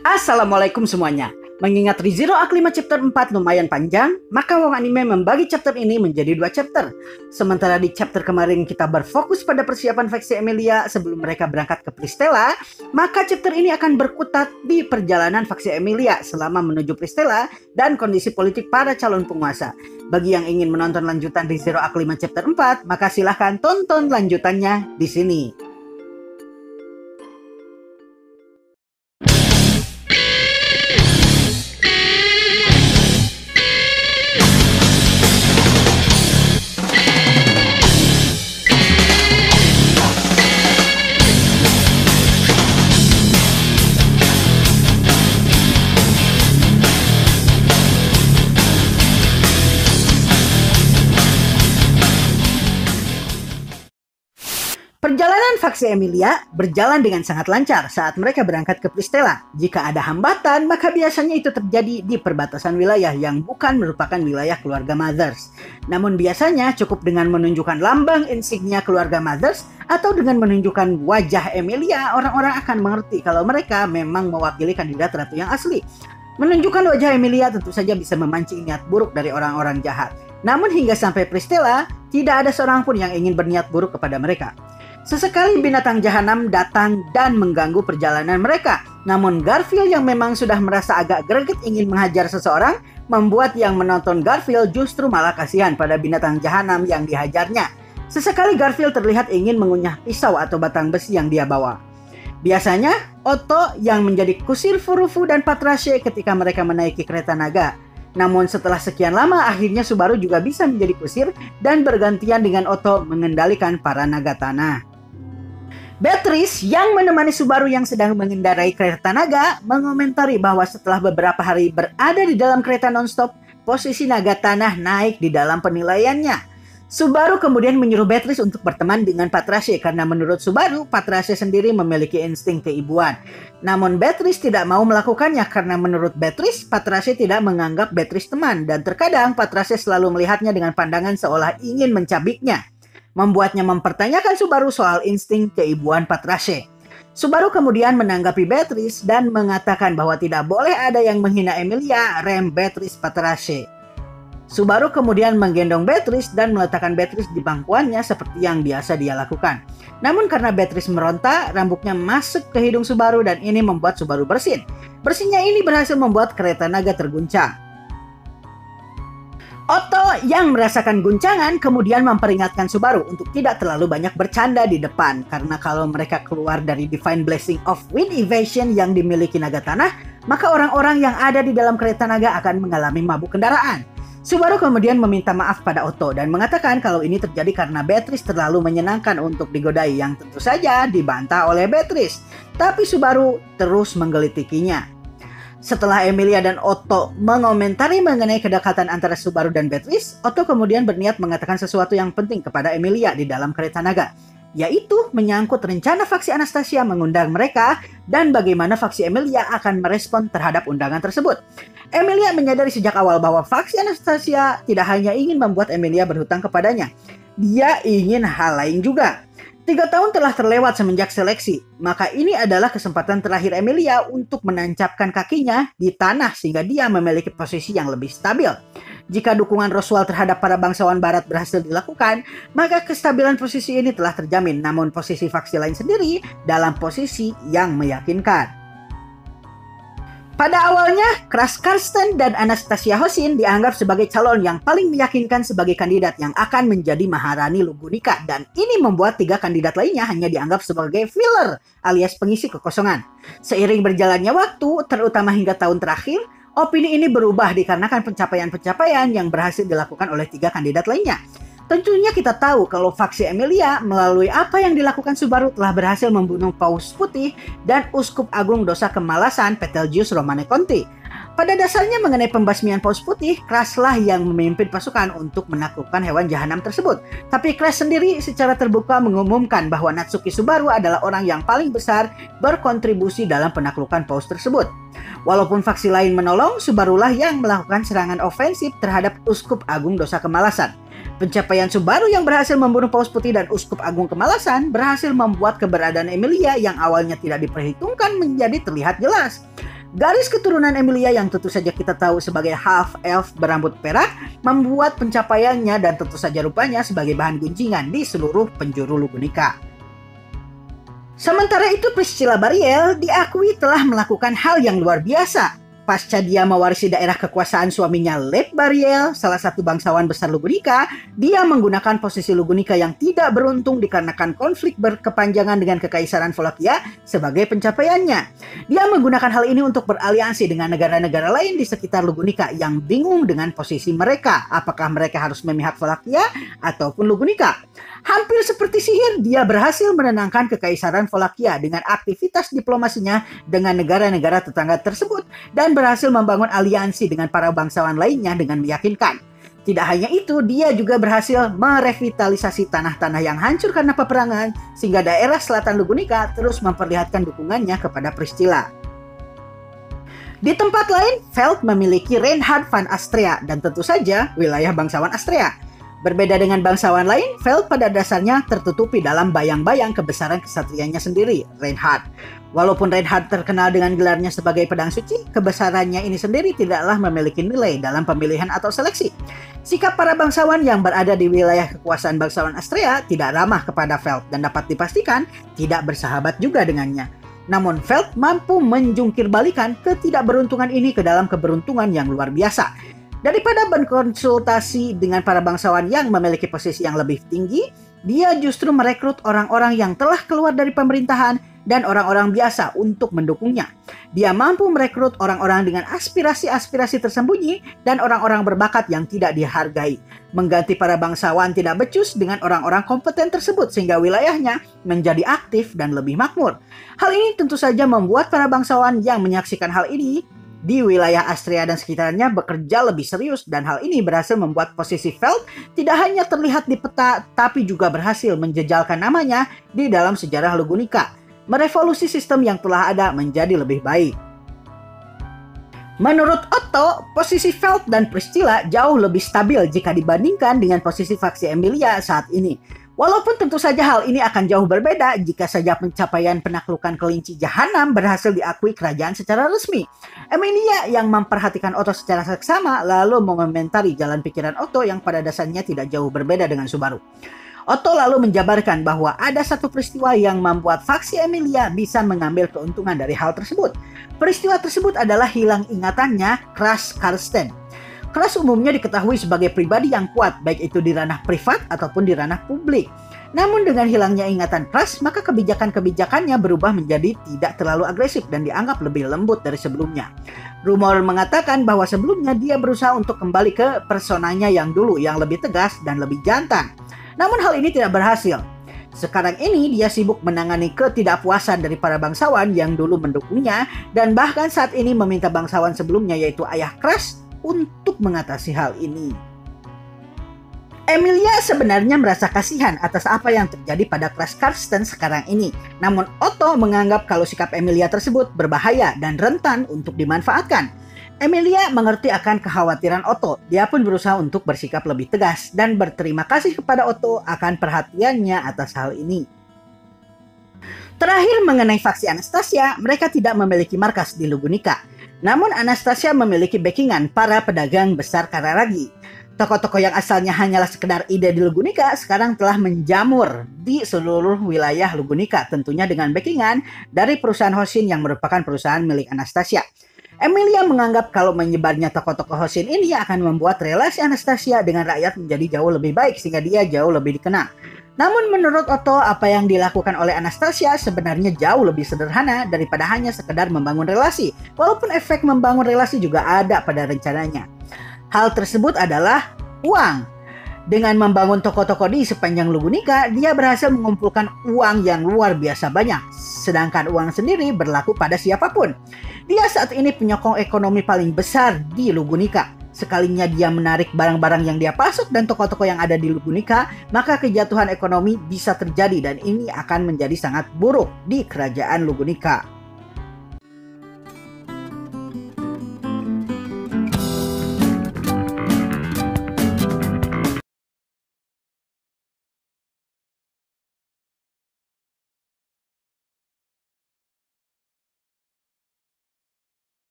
Assalamualaikum semuanya. Mengingat ReZero Arc 5 chapter 4 lumayan panjang, maka Wong Anime membagi chapter ini menjadi 2 chapter. Sementara di chapter kemarin kita berfokus pada persiapan faksi Emilia sebelum mereka berangkat ke Pristella, maka chapter ini akan berkutat di perjalanan faksi Emilia selama menuju Pristella dan kondisi politik para calon penguasa. Bagi yang ingin menonton lanjutan ReZero Arc 5 chapter 4, maka silahkan tonton lanjutannya di sini. Perjalanan faksi Emilia berjalan dengan sangat lancar saat mereka berangkat ke Pristella. Jika ada hambatan, maka biasanya itu terjadi di perbatasan wilayah yang bukan merupakan wilayah keluarga Mothers. Namun biasanya cukup dengan menunjukkan lambang insignia keluarga Mothers atau dengan menunjukkan wajah Emilia, orang-orang akan mengerti kalau mereka memang mewakili kandidat ratu yang asli. Menunjukkan wajah Emilia tentu saja bisa memancing niat buruk dari orang-orang jahat. Namun hingga sampai Pristella, tidak ada seorang pun yang ingin berniat buruk kepada mereka. Sesekali binatang jahanam datang dan mengganggu perjalanan mereka. Namun Garfield yang memang sudah merasa agak greget ingin menghajar seseorang, membuat yang menonton Garfield justru malah kasihan pada binatang jahanam yang dihajarnya. Sesekali Garfield terlihat ingin mengunyah pisau atau batang besi yang dia bawa. Biasanya Otto yang menjadi kusir Furufu dan Patrache ketika mereka menaiki kereta naga. Namun setelah sekian lama akhirnya Subaru juga bisa menjadi kusir dan bergantian dengan Otto mengendalikan para naga tanah. Beatrice yang menemani Subaru yang sedang mengendarai kereta naga mengomentari bahwa setelah beberapa hari berada di dalam kereta nonstop, posisi naga tanah naik di dalam penilaiannya. Subaru kemudian menyuruh Beatrice untuk berteman dengan Patrache karena menurut Subaru, Patrache sendiri memiliki insting keibuan. Namun Beatrice tidak mau melakukannya karena menurut Beatrice, Patrache tidak menganggap Beatrice teman dan terkadang Patrache selalu melihatnya dengan pandangan seolah ingin mencabiknya. Membuatnya mempertanyakan Subaru soal insting keibuan Patrache. Subaru kemudian menanggapi Beatrice dan mengatakan bahwa tidak boleh ada yang menghina Emilia, rem Beatrice Patrache. Subaru kemudian menggendong Beatrice dan meletakkan Beatrice di bangkuannya seperti yang biasa dia lakukan. Namun karena Beatrice meronta, rambutnya masuk ke hidung Subaru dan ini membuat Subaru bersin. Bersinnya ini berhasil membuat kereta naga terguncang. Otto yang merasakan guncangan kemudian memperingatkan Subaru untuk tidak terlalu banyak bercanda di depan karena kalau mereka keluar dari Divine Blessing of Wind Evasion yang dimiliki naga tanah, maka orang-orang yang ada di dalam kereta naga akan mengalami mabuk kendaraan. Subaru kemudian meminta maaf pada Otto dan mengatakan kalau ini terjadi karena Beatrice terlalu menyenangkan untuk digodai yang tentu saja dibantah oleh Beatrice. Tapi Subaru terus menggelitikinya. Setelah Emilia dan Otto mengomentari mengenai kedekatan antara Subaru dan Beatrice, Otto kemudian berniat mengatakan sesuatu yang penting kepada Emilia di dalam kereta naga, yaitu menyangkut rencana faksi Anastasia mengundang mereka dan bagaimana faksi Emilia akan merespon terhadap undangan tersebut. Emilia menyadari sejak awal bahwa faksi Anastasia tidak hanya ingin membuat Emilia berhutang kepadanya, dia ingin hal lain juga. 3 tahun telah terlewat semenjak seleksi, maka ini adalah kesempatan terakhir Emilia untuk menancapkan kakinya di tanah sehingga dia memiliki posisi yang lebih stabil. Jika dukungan Roswell terhadap para bangsawan barat berhasil dilakukan, maka kestabilan posisi ini telah terjamin, namun posisi faksi lain sendiri dalam posisi yang meyakinkan. Pada awalnya, Kras Karsten dan Anastasia Hosin dianggap sebagai calon yang paling meyakinkan sebagai kandidat yang akan menjadi Maharani Lugunika dan ini membuat 3 kandidat lainnya hanya dianggap sebagai filler alias pengisi kekosongan. Seiring berjalannya waktu, terutama hingga tahun terakhir, opini ini berubah dikarenakan pencapaian-pencapaian yang berhasil dilakukan oleh 3 kandidat lainnya. Tentunya kita tahu kalau faksi Emilia melalui apa yang dilakukan Subaru telah berhasil membunuh Paus Putih dan Uskup Agung Dosa Kemalasan Betelgeuse Romane Conti. Pada dasarnya mengenai pembasmian Paus Putih, Kraslah yang memimpin pasukan untuk menaklukkan hewan jahanam tersebut. Tapi Kras sendiri secara terbuka mengumumkan bahwa Natsuki Subaru adalah orang yang paling besar berkontribusi dalam penaklukan Paus tersebut. Walaupun faksi lain menolong, Subarulah yang melakukan serangan ofensif terhadap Uskup Agung Dosa Kemalasan. Pencapaian Subaru yang berhasil membunuh Paus Putih dan Uskup Agung Kemalasan berhasil membuat keberadaan Emilia yang awalnya tidak diperhitungkan menjadi terlihat jelas. Garis keturunan Emilia yang tentu saja kita tahu sebagai half elf berambut perak membuat pencapaiannya dan tentu saja rupanya sebagai bahan gunjingan di seluruh penjuru Lugunica. Sementara itu Priscilla Bariel diakui telah melakukan hal yang luar biasa. Pasca dia mewarisi daerah kekuasaan suaminya Leb Bariel, salah satu bangsawan besar Lugunica, dia menggunakan posisi Lugunica yang tidak beruntung dikarenakan konflik berkepanjangan dengan Kekaisaran Wallachia sebagai pencapaiannya. Dia menggunakan hal ini untuk beraliansi dengan negara-negara lain di sekitar Lugunica yang bingung dengan posisi mereka. Apakah mereka harus memihak Wallachia ataupun Lugunica? Hampir seperti sihir, dia berhasil menenangkan Kekaisaran Wallachia dengan aktivitas diplomasinya dengan negara-negara tetangga tersebut dan berhasil membangun aliansi dengan para bangsawan lainnya dengan meyakinkan. Tidak hanya itu, dia juga berhasil merevitalisasi tanah-tanah yang hancur karena peperangan sehingga daerah selatan Lugunica terus memperlihatkan dukungannya kepada Priscilla. Di tempat lain, Veld memiliki Reinhard van Astrea dan tentu saja wilayah bangsawan Astrea. Berbeda dengan bangsawan lain, Veld pada dasarnya tertutupi dalam bayang-bayang kebesaran kesatrianya sendiri, Reinhard. Walaupun Reinhard terkenal dengan gelarnya sebagai pedang suci, kebesarannya ini sendiri tidaklah memiliki nilai dalam pemilihan atau seleksi. Sikap para bangsawan yang berada di wilayah kekuasaan bangsawan Astrea tidak ramah kepada Veld dan dapat dipastikan tidak bersahabat juga dengannya. Namun Veld mampu menjungkir balikan ketidakberuntungan ini ke dalam keberuntungan yang luar biasa. Daripada berkonsultasi dengan para bangsawan yang memiliki posisi yang lebih tinggi, dia justru merekrut orang-orang yang telah keluar dari pemerintahan dan orang-orang biasa untuk mendukungnya. Dia mampu merekrut orang-orang dengan aspirasi-aspirasi tersembunyi dan orang-orang berbakat yang tidak dihargai, mengganti para bangsawan tidak becus dengan orang-orang kompeten tersebut sehingga wilayahnya menjadi aktif dan lebih makmur. Hal ini tentu saja membuat para bangsawan yang menyaksikan hal ini di wilayah Astrea dan sekitarnya bekerja lebih serius, dan hal ini berhasil membuat posisi Veld tidak hanya terlihat di peta tapi juga berhasil menjejalkan namanya di dalam sejarah Lugunica, merevolusi sistem yang telah ada menjadi lebih baik. Menurut Otto, posisi Veld dan Priscilla jauh lebih stabil jika dibandingkan dengan posisi faksi Emilia saat ini. Walaupun tentu saja hal ini akan jauh berbeda jika saja pencapaian penaklukan kelinci Jahanam berhasil diakui kerajaan secara resmi. Emilia yang memperhatikan Otto secara seksama lalu mengomentari jalan pikiran Otto yang pada dasarnya tidak jauh berbeda dengan Subaru. Otto lalu menjabarkan bahwa ada satu peristiwa yang membuat faksi Emilia bisa mengambil keuntungan dari hal tersebut. Peristiwa tersebut adalah hilang ingatannya Kras Karsten. Kras umumnya diketahui sebagai pribadi yang kuat, baik itu di ranah privat ataupun di ranah publik. Namun dengan hilangnya ingatan Kras, maka kebijakan-kebijakannya berubah menjadi tidak terlalu agresif dan dianggap lebih lembut dari sebelumnya. Rumor mengatakan bahwa sebelumnya dia berusaha untuk kembali ke personanya yang dulu, yang lebih tegas dan lebih jantan. Namun hal ini tidak berhasil. Sekarang ini dia sibuk menangani ketidakpuasan dari para bangsawan yang dulu mendukungnya dan bahkan saat ini meminta bangsawan sebelumnya yaitu ayah Kras untuk mengatasi hal ini. Emilia sebenarnya merasa kasihan atas apa yang terjadi pada Kras Karsten sekarang ini. Namun Otto menganggap kalau sikap Emilia tersebut berbahaya dan rentan untuk dimanfaatkan. Emilia mengerti akan kekhawatiran Otto. Dia pun berusaha untuk bersikap lebih tegas dan berterima kasih kepada Otto akan perhatiannya atas hal ini. Terakhir mengenai faksi Anastasia, mereka tidak memiliki markas di Lugunica. Namun Anastasia memiliki backingan para pedagang besar Kararagi. Tokoh-tokoh yang asalnya hanyalah sekedar ide di Lugunica sekarang telah menjamur di seluruh wilayah Lugunica, tentunya dengan backingan dari perusahaan Hosin yang merupakan perusahaan milik Anastasia. Emilia menganggap kalau menyebarnya tokoh-tokoh Hosin ini akan membuat relasi Anastasia dengan rakyat menjadi jauh lebih baik sehingga dia jauh lebih dikenal. Namun menurut Otto, apa yang dilakukan oleh Anastasia sebenarnya jauh lebih sederhana daripada hanya sekedar membangun relasi, walaupun efek membangun relasi juga ada pada rencananya. Hal tersebut adalah uang. Dengan membangun toko-toko di sepanjang Lugunica, dia berhasil mengumpulkan uang yang luar biasa banyak. Sedangkan uang sendiri berlaku pada siapapun. Dia saat ini penyokong ekonomi paling besar di Lugunica. Sekalinya dia menarik barang-barang yang dia pasok dan toko-toko yang ada di Lugunica, maka kejatuhan ekonomi bisa terjadi dan ini akan menjadi sangat buruk di kerajaan Lugunica.